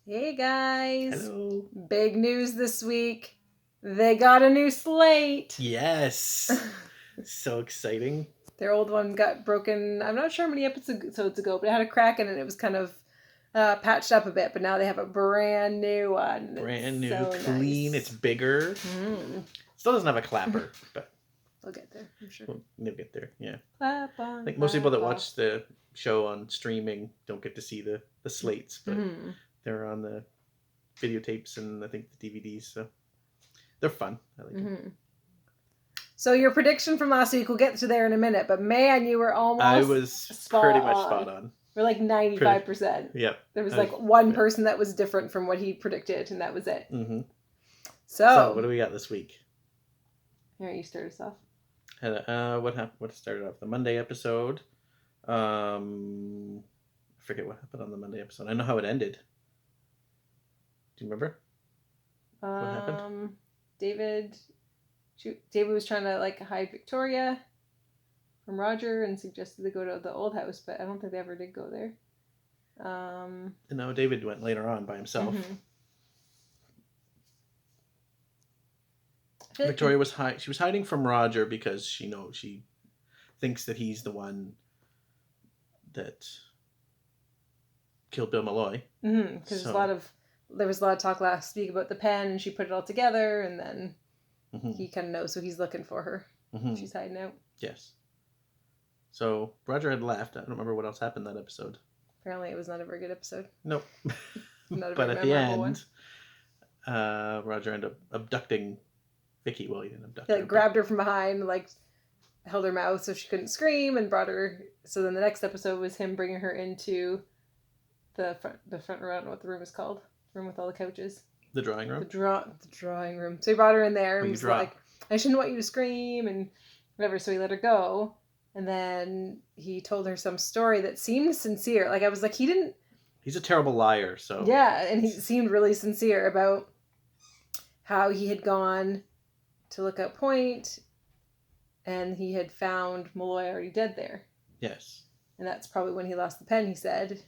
Hey guys. Hello. Big news this week. They got a new slate. Yes. So exciting. Their old one got broken, I'm not sure how many episodes ago, but it had a crack in it. It was kind of patched up a bit, but now they have a brand new one. Brand new, so clean. nice. It's bigger. Still doesn't have a clapper, but We'll get there, I'm sure. we'll get there. Yeah. Clap on, I think most people that clap watch the show on streaming don't get to see the slates, but they're on the videotapes and I think the DVDs, so they're fun. I like them. So your prediction from last week, we'll get to there in a minute, but man, you were almost I was pretty much spot on. We're like 95%. Yep. There was like one person that was different from what he predicted, and that was it. Mm-hmm. So what do we got this week? Here, you start us off. What happened? What started off the Monday episode? I forget what happened on the Monday episode. I know how it ended. Do you remember? What happened? David was trying to like hide Victoria from Roger and suggested they go to the old house, but I don't think they ever did go there. No, David went later on by himself. Victoria was she was hiding from Roger because she thinks that he's the one that killed Bill Malloy. Because there was a lot of talk last week about the pen, and she put it all together, and then he kind of knows, so he's looking for her. She's hiding out. Yes. So Roger had left. I don't remember what else happened that episode. Apparently, it was not a very good episode. Nope. Not a but very at the end, one. Roger ended up abducting Vicky. Well, he didn't abduct her. He grabbed her from behind, like held her mouth so she couldn't scream, and brought her. So then the next episode was him bringing her into the front room. I don't know what the room is called. The room with all the couches. The drawing room. The drawing room. So he brought her in there and was like, "I shouldn't want you to scream," and whatever. So he let her go, and then he told her some story that seemed sincere. Like I was like, he didn't. He's a terrible liar, so... Yeah, and he seemed really sincere about how he had gone to Lookout Point, and he had found Malloy already dead there. Yes. And that's probably when he lost the pen, he said.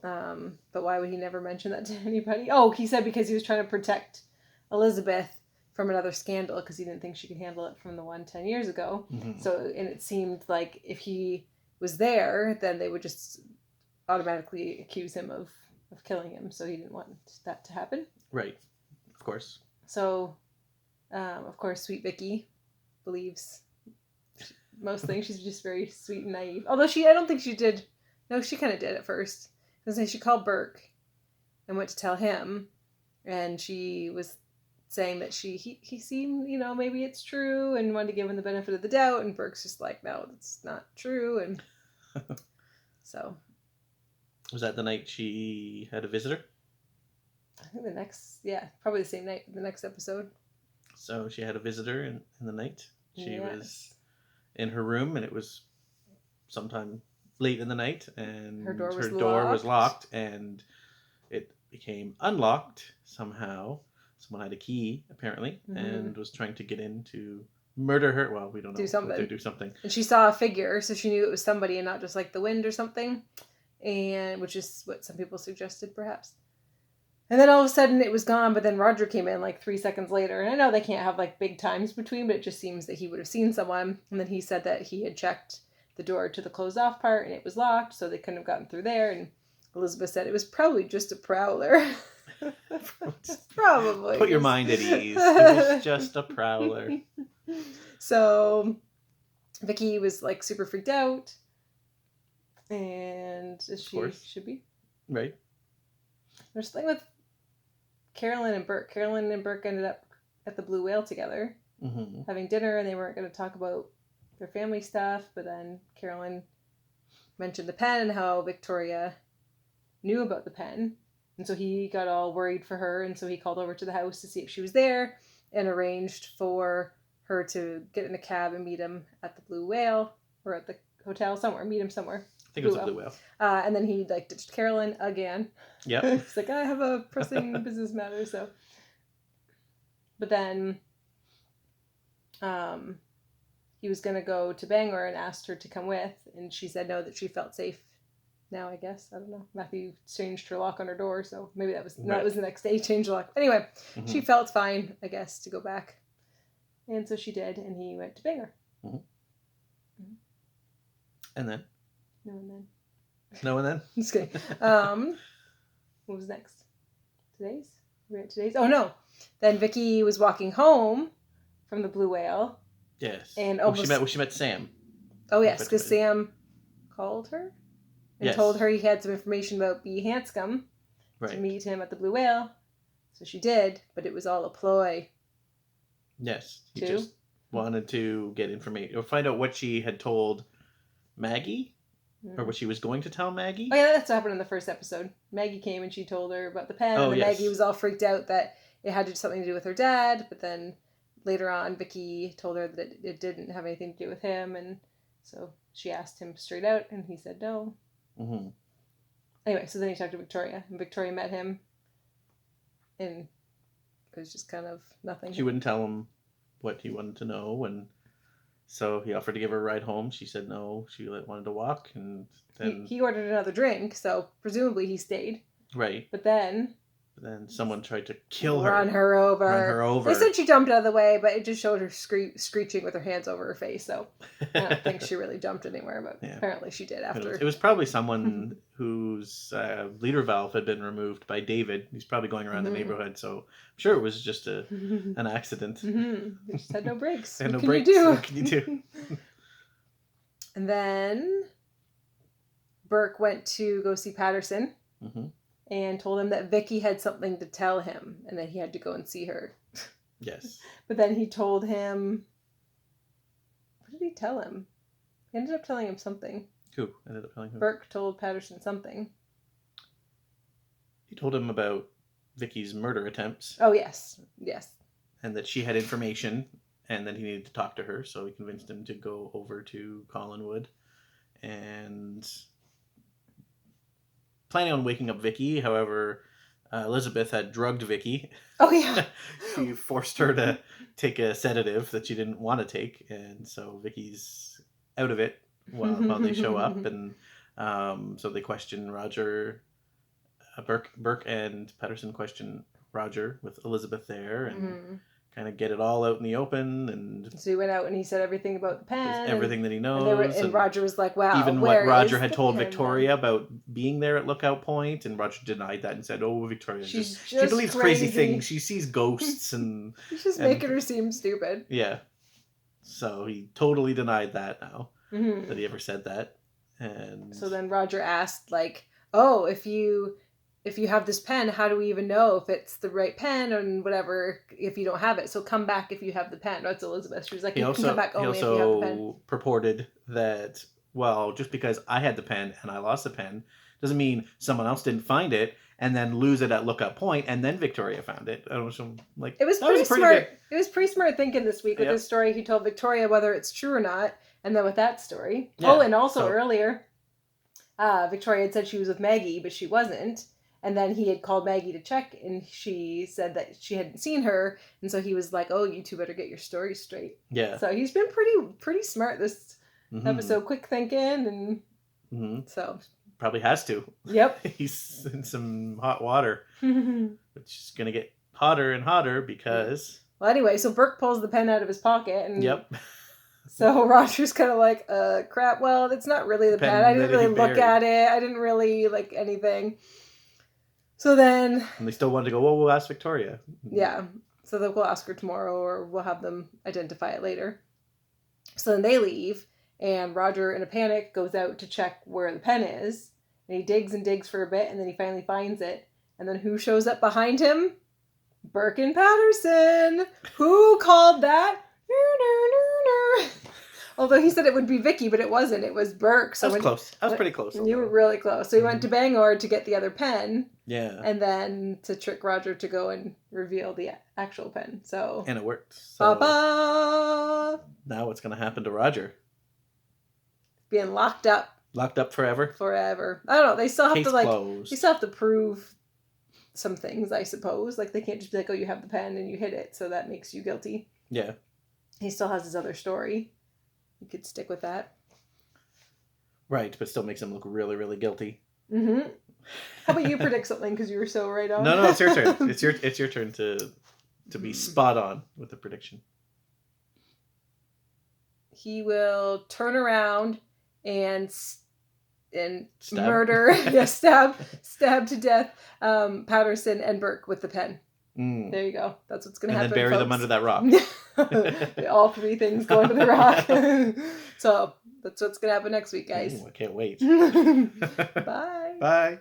But why would he never mention that to anybody? Oh, he said because he was trying to protect Elizabeth from another scandal, because he didn't think she could handle it from the one 10 years ago. So, and it seemed like if he was there, then they would just... automatically accuse him of killing him, so he didn't want that to happen. Right, of course. So, of course, sweet Vicky believes most things. She's just very sweet and naive. Although I don't think she did. No, she kind of did at first. Because she called Burke and went to tell him, and she was saying that he seemed, maybe it's true, and wanted to give him the benefit of the doubt, and Burke's just like, no, that's not true, and so... Was that the night she had a visitor? I think probably the same night, the next episode. So she had a visitor in the night. She was in her room, and it was sometime late in the night, and her door was locked, and it became unlocked somehow. Someone had a key, apparently, and was trying to get in to murder her. Well, we don't know. Do something. And she saw a figure, so she knew it was somebody and not just like the wind or something. And which is what some people suggested, perhaps. And then all of a sudden it was gone, but then Roger came in like 3 seconds later. And I know they can't have like big times between, but it just seems that he would have seen someone. And then he said that he had checked the door to the closed off part and it was locked, so they couldn't have gotten through there. And Elizabeth said it was probably just a prowler. Probably. Put your mind at ease. It was just a prowler. So Vicky was like super freaked out. And as she should be. Right. There's something with Carolyn and Burke. Carolyn and Burke ended up at the Blue Whale together, having dinner, and they weren't going to talk about their family stuff, but then Carolyn mentioned the pen and how Victoria knew about the pen, and so he got all worried for her, and so he called over to the house to see if she was there, and arranged for her to get in a cab and meet him at the Blue Whale, or at the hotel somewhere, meet him somewhere. I think it was a Blue Whale. And then he ditched Carolyn again. Yep. He's like, I have a pressing business matter, so. But then he was going to go to Bangor and asked her to come with, and she said no, that she felt safe now, I guess. I don't know. Matthew changed her lock on her door, so maybe that was the next day he changed the lock. Anyway, she felt fine, I guess, to go back. And so she did, and he went to bang her. And then? No, and then. No, and then? Just kidding. What was next? Today's? We're at today's? Oh, no. Then Vicky was walking home from the Blue Whale. Yes. And she met Sam. Oh, yes, because Sam called her and told her he had some information about B. Hanscom to meet him at the Blue Whale. So she did, but it was all a ploy. Yes. He just wanted to get information or find out what she had told Maggie or what she was going to tell Maggie. Oh, yeah, that's what happened in the first episode. Maggie came and she told her about the pen. And Maggie was all freaked out that it had something to do with her dad, but then later on, Vicky told her that it didn't have anything to do with him, and so she asked him straight out, and he said no. Anyway, so then he talked to Victoria, and Victoria met him, and it was just kind of nothing. She wouldn't tell him what he wanted to know, and so he offered to give her a ride home. She said no. She wanted to walk, and then he ordered another drink, so presumably he stayed. Right. But then someone tried to kill her. Run her over. They said she jumped out of the way, but it just showed her screeching with her hands over her face. So I don't think she really jumped anywhere, but apparently she did after. It was probably someone whose leader valve had been removed by David. He's probably going around the neighborhood, so I'm sure it was just an accident. They just had no brakes. What can you do? And then Burke went to go see Patterson. And told him that Vicky had something to tell him and that he had to go and see her. Yes. But then he told him... What did he tell him? He ended up telling him something. Who ended up telling him? Burke told Patterson something. He told him about Vicky's murder attempts. Oh, yes. Yes. And that she had information and that he needed to talk to her, so he convinced him to go over to Collinwood and... planning on waking up Vicky, however, Elizabeth had drugged Vicky. Oh, yeah. She forced her to take a sedative that she didn't want to take, and so Vicky's out of it while they show up, and so they question Roger. Burke and Patterson question Roger with Elizabeth there, and kind of get it all out in the open. And so he went out and he said everything about the pen. Everything that he knows. And Roger was like, wow, even what Roger had told Victoria about being there at Lookout Point, and Roger denied that and said, oh, Victoria, she believes crazy things. She sees ghosts. And he's just making her seem stupid. Yeah. So he totally denied that now, that he ever said that. And so then Roger asked, like, oh, if you have this pen, how do we even know if it's the right pen and whatever if you don't have it? So come back if you have the pen. That's Elizabeth. She was like, you can come back only if you have the pen. He also purported that, well, just because I had the pen and I lost the pen doesn't mean someone else didn't find it and then lose it at Lookout Point and then Victoria found it. It was pretty smart. It was pretty smart thinking this week with this story. He told Victoria whether it's true or not, and then with that story. Yeah, and also earlier, Victoria had said she was with Maggie, but she wasn't. And then he had called Maggie to check, and she said that she hadn't seen her, and so he was like, "Oh, you two better get your story straight." Yeah. So he's been pretty smart this episode, quick thinking, and so probably has to. Yep. He's in some hot water, which is gonna get hotter and hotter because. Well, anyway, so Burke pulls the pen out of his pocket, and yep. So Roger's kind of like, crap. Well, it's not really the pen. I didn't really look at it. I didn't really like anything. So then... And they still wanted to go, well, we'll ask Victoria. Yeah. So then we'll ask her tomorrow or we'll have them identify it later. So then they leave and Roger, in a panic, goes out to check where the pen is. And he digs and digs for a bit and then he finally finds it. And then who shows up behind him? Burke and Patterson. Who called that? Although he said it would be Vicky, but it wasn't. It was Burke. So I was close. I was pretty close. You were really close. So he went to Bangor to get the other pen. Yeah. And then to trick Roger to go and reveal the actual pen. So. And it worked. So ba-ba! Now what's going to happen to Roger? Being locked up. Locked up forever? Forever. I don't know. They still have Case to like. Closed. They still have to prove some things, I suppose. Like they can't just be like, oh, you have the pen and you hid it, so that makes you guilty. Yeah. He still has his other story. You could stick with that. Right, but still makes him look really, really guilty. Mm-hmm. How about you predict something, because you were so right on? No, it's your turn. It's your turn to be spot on with the prediction. He will turn around and murder, stab to death Patterson and Burke with the pen. There you go. That's what's going to happen. And then bury folks. them under that rock. All three things go under the rock. So that's what's going to happen next week, guys. I can't wait. Bye. Bye.